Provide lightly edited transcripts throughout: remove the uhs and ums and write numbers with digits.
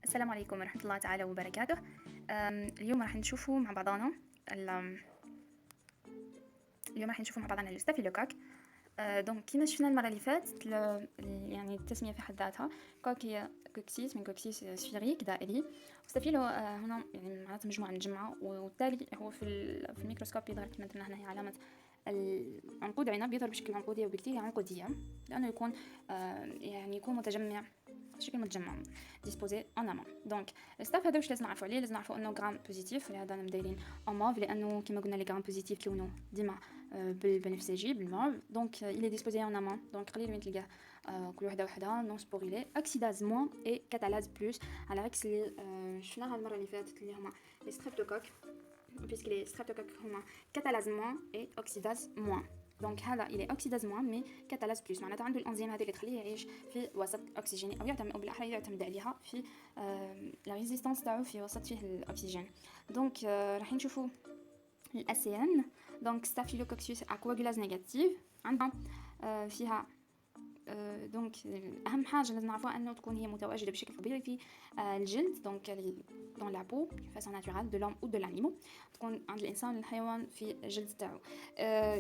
السلام عليكم ورحمة الله تعالى وبركاته. اليوم راح نشوفوا مع بعضنا اليوم راح نشوفوا مع بعضنا الستافيلوكوك. دونك كيما شفنا المرة اللي فاتت، يعني التسمية في حد ذاتها. كوك هي كوكسيس من كوكسيس سفيريك دائري، وستافيلو هنا يعني معناتها مجموعة مجمعة، وبالتالي هو في الميكروسكوب يظهر كما درنا هنا هي علامة العنقود عنب، يظهر بشكل عنقودي وبكتيريا عنقودية، لأنه يكون يعني يكون متجمع بشكل متجمع ديسبوزي اون امون. دونك الستاف هذا واش لازم نعرفوا عليه؟ لازم نعرفوا انه غرام بوزيتيف، ولهذا انا مدايرين ان موف، لانه كما قلنا لي غرام بوزيتيف كيونوا ديما بالبنفسجي بالموف. دونك il est disposé en amont، دونك قليل وين تلقاه كل وحده نون سبوريلي، اوكسيداز موان اي كاتالاز بلوس، على عكس اللي شفناها المره اللي فاتت اللي هما لي ستريبتوكوك، puisque les streptocoques هما كاتالاز موان اي اوكسيداز موان. دونك هذا الى اوكسيداز موان مي كاتالاز بلوس، معناتها عنده الانزيم هذه اللي تخليه يعيش في وسط اكسجيني، او يعتمد، او بالاحرى يعتمد عليها في لا ريزيستانس تاعو في وسط فيه الاكسجين. دونك راح نشوفوا الاسي ان. دونك ستافيلوكوكسيوس اكواغولاز نيجاتيف، عندها فيها دونك اهم حاجه لازم نعرفوها انه تكون هي متواجده بشكل طبيعي في الجلد، دونك دون لا بو فاسون ناتورال دو لوم او دو لانيمو، تكون عند الانسان والحيوان في الجلد تاعو.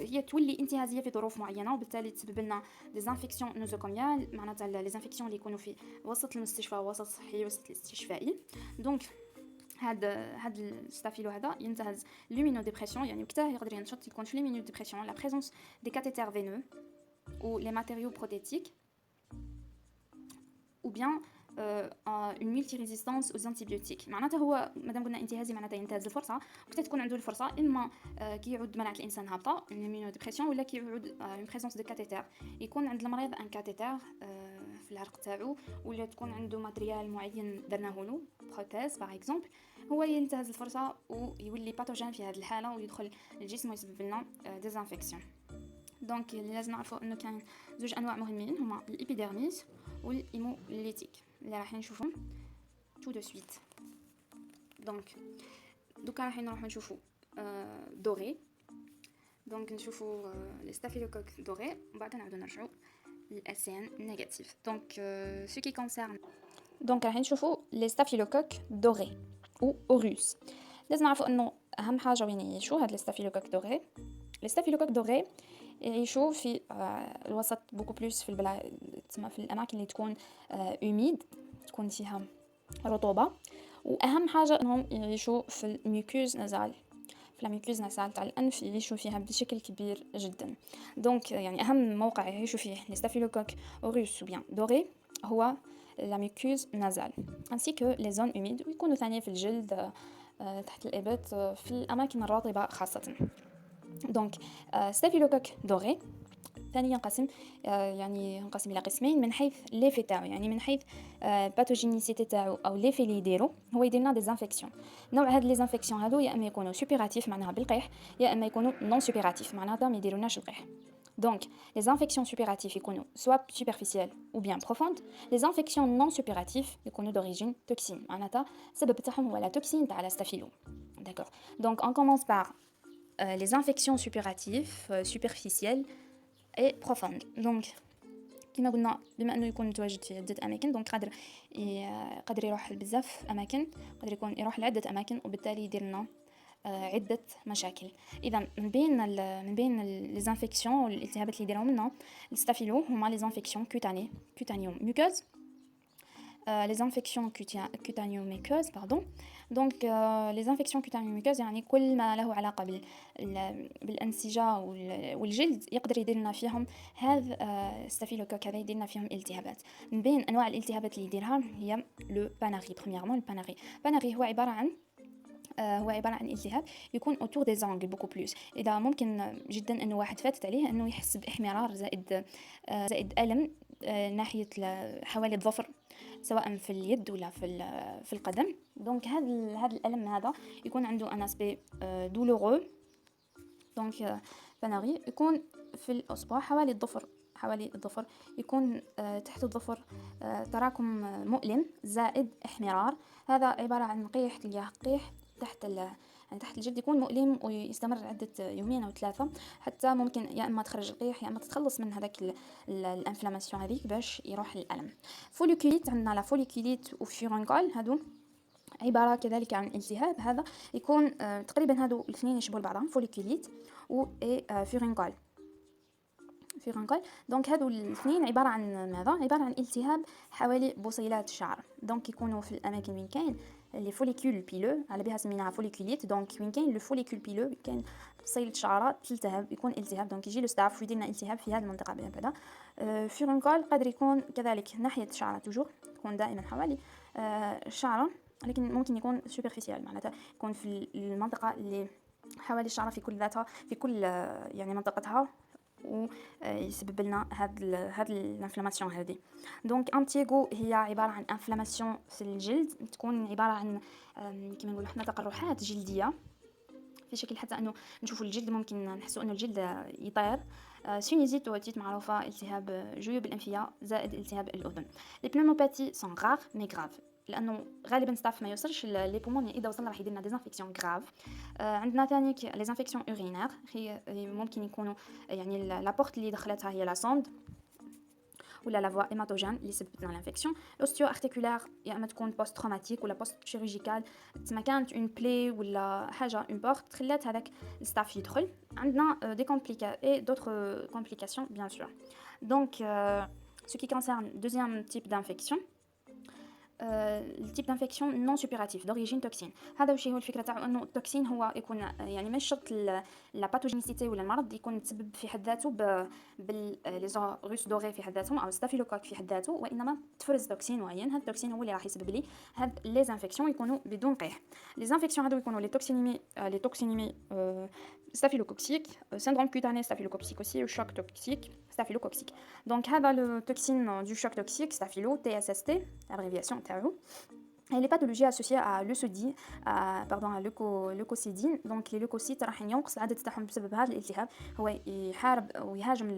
هي تولي انتهازيه في ظروف معينه، وبالتالي تسبب لنا ديزانفيكسيون نوزوكوميال، معناتها لي زانفيكسيون اللي يكونوا في وسط المستشفى، وسط صحي، وسط الاستشفائي. دونك هاد الستافيلو هذا ينتهز لومينو ديبرسيون، يعني وقتها يقدر ينشط، يكون في لومينو ديبرسيون لا بريزونس دي كاتيتر فينو ou les matériaux prothétiques, ou bien une multirésistance aux antibiotiques. معناتها هو مادام قلنا انتهازي معناتها ينتهز الفرصه، وقت تكون عنده الفرصه اما كي يعود مناعه الانسان هابطه الاميونو ديبرسيون، ولا كي يعود اون بريزونس دو كاتيتر، يكون عند المريض ان كاتيتر في العرق تاعو، ولا تكون عنده ماتريال معين درناه له بروتيز باغ اكزومبل، هو ينتهز الفرصه ويولي باثوجين في هذه الحاله ويدخل الجسم ويسبب لنا ديزانفيكسيون. دونك اللي لازم نعرفوا انه كاين زوج انواع مهمين، هما الابيديرميس والايموليتيك اللي راح نشوفهم تو دو سويت. دونك دوكا راح نروح نشوفوا دوري. دونك نشوفوا لي ستافيلوكوك دوري، ومن بعد نعاودو نرجعوا للاسين نيجاتيف. دونك سو كي كونسيرن، دونك راح نشوفوا لي ستافيلوكوك دوري او اوروس. لازم نعرفوا انه اهم حاجه وين يعيشوا هاد لي ستافيلوكوك دوري. لي ستافيلوكوك دوري يعيشوا في الوسط بوكو بلوس في تسمى في الاماكن اللي تكون اوميد، تكون فيها رطوبه، واهم حاجه انهم يعيشوا في الميوكوز نازال، في الميوكوز نازال تاع الانف يعيشوا فيها بشكل كبير جدا. دونك يعني اهم موقع يعيشوا فيه لي ستافيلوكوك اوروس بيان دوري هو لا ميوكوز نازال، انسي كو لي زون اوميد، ويكونوا ثاني في الجلد تحت الابط في الاماكن الرطبه خاصه. دونك ستافيلوكوك دوري ثاني ينقسم ينقسم الى قسمين من حيث ليفي تاعو، يعني من حيث باثوجينيسيتي تاعو او ليفي اللي يديرو، هو يدير لنا ديزانفيكسيون. نوع هاد لي زانفيكسيون هادو يا اما يكونوا سوبيراتيف معناها بالقيح، يا اما يكونوا نون سوبيراتيف معناتها ما يديروناش القيح. دونك لي زانفيكسيون سوبيراتيف يكونوا سوا سوبرفيسيال او بيان بروفوند، لي زانفيكسيون نون سوبيراتيف يكونوا دوريجين توكسين، معناتها السبب تاعهم هو لا توكسين تاع لا ستافيلو. داكور. دونك اون كومونس بار les infections suppuratives superficielles et profondes. Donc كما قلنا بما انه يكون متواجد في عده اماكن، دونك قادر يروح بزاف اماكن، قادر يكون يروح لعده اماكن، وبالتالي يدير لنا عده مشاكل. اذا من بين لي زانفيكسيون والالتهابات اللي يديرهم لنا الستافيلو هما لي زانفيكسيون كوتانيوم ميوكوز، les infections cutanéo-muqueuses pardon. Donc les infections cutanéo-muqueuses يعني كل ما له علاقة بالأنسجة والجلد يقدر يدير لنا فيهم هذا ستافيلوكوك، هذا يدير لنا فيهم التهابات. من بين أنواع الالتهابات اللي يديرها هي لو باناري. بريميرمون الباناري هو عبارة عن التهاب يكون autour des angles beaucoup plus. إذا ممكن جدا أنه واحد فاتت عليه أنه يحس بإحمرار زائد ألم ناحية حوالي الظفر، سواء في اليد ولا في القدم. دونك هذا الألم هذا يكون عنده ان اسبي دولورو. دونك باناري يكون في الأصبع حوالي الظفر، يكون تحت الظفر تراكم مؤلم زائد احمرار. هذا عبارة عن قيح، تلقاه قيح يعني تحت الجلد يكون مؤلم ويستمر عدة يومين أو 3، حتى ممكن يا إما تخرج القيح يا إما تتخلص من هذاك الانفلاماسيون هذيك باش يروح الألم. فوليكوليت، عندنا لا فوليكوليت وفيرونكول، هادو عبارة كذلك عن التهاب. هذا يكون تقريبا هادو الاثنين يشبهوا لبعضهم، فوليكوليت و فيرونكول. دونك هادو الاثنين عباره عن ماذا؟ عباره عن التهاب حوالي بصيلات الشعر. دونك يكونوا في الاماكن وين كاين لي فوليكول بيلو، على بها سميناها فوليكوليت. دونك وين كاين لو فوليكول بيلو، كاين بصيله شعره تلتهب، يكون التهاب، دونك يجي لو ستاف ويدير لنا التهاب في هذه المنطقه بعدا. فيرونكول قادر يكون كذلك ناحيه الشعره، توجور يكون دائما حوالي الشعره، لكن ممكن يكون سوبرفيسيال، معناتها يكون في المنطقه اللي حوالي الشعره في كل ذاتها، في كل يعني منطقتها، ويسبب لنا هاد الانفلاماسيون هذه. دونك امتيغو هي عباره عن انفلاماسيون في الجلد، تكون عباره عن كما نقولوا حنا تقرحات جلديه في شكل حتى انه نشوفوا الجلد ممكن نحسوا انه الجلد يطير. سينيزيت وتيت معروفه، التهاب جيوب الانفيه زائد التهاب الاذن. لي بنوموباتي سون غار مي غراف، لانه غالبا ستاف ما يوصلش لي بومون، اذا وصلنا راح يدير لنا ديزانفيكسيون غراف. عندنا ثاني لي زانفيكسيون اورينير، هي ممكن يكونوا يعني لابورت اللي دخلتها هي لا سوند ولا لا فوا هيماتوجين اللي سببت لنا الانفيكسيون. اوستيو ارتيكولار، يا اما تكون بوست تروماتيك ولا بوست شيرورجيكال، تما كانت اون بلي ولا حاجه اون بورت خلات هذاك الستاف يدخل. عندنا دي كومبليكا اي دوطر كومبليكاسيون بيان سور. دونك ce qui concerne deuxième type d'infection، التيب دانفيكسيون نون سوبيراتيف دوريجين توكسين. هذا وش هو الفكره تاعو؟ انه التوكسين هو يكون يعني مش شرط لا باثوجينيسيتي ولا المرض يكون يتسبب في حد ذاته بال لي فيروس دوري في حد ذاتهم او ستافيلوكوك في حد ذاته، وانما تفرز توكسين معين. هذا التوكسين هو اللي راح يسبب لي هاد لي زانفيكسيون يكونوا بدون قيح. لي زانفيكسيون هادو يكونوا لي توكسينيمي ستافيلوكوكسيك، syndrome cutané staphylococcus aussi, le choc toxique staphylococcus. Donc هذا le toxine du choc toxique staphylo TSST, abréviation TAO. Et les pathologies associées à l'eucédine, à leucocidine. Donc les leucocytes راح ينقص العدد تاعهم بسبب هذا الالتهاب، هو يحارب ويهاجم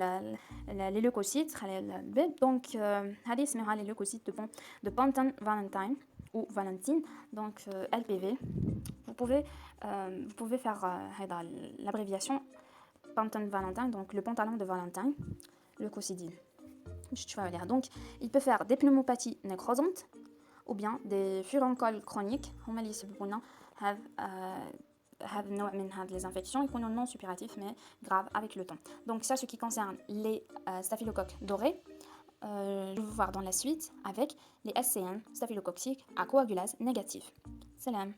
لي لeucocytes خلايا البيض. دونك هذه اسمها لي leucocytes de Pantin Valentine ou Valentine, donc LPV. Vous pouvez faire l'abréviation Pantin Valentine, donc le pantalon de Valentine, leucocidine. Donc il peut faire des pneumopathies nécrosantes ou bien des furoncoles chroniques. هما اللي يسببوا لنا هذا النوع من هذه les infections يكونوا non suppuratifs mais graves avec le temps. Donc ça, ce qui concerne les staphylocoques dorés. Je vais vous voir dans la suite avec les SCN staphylococciques à coagulase négatif. Salam.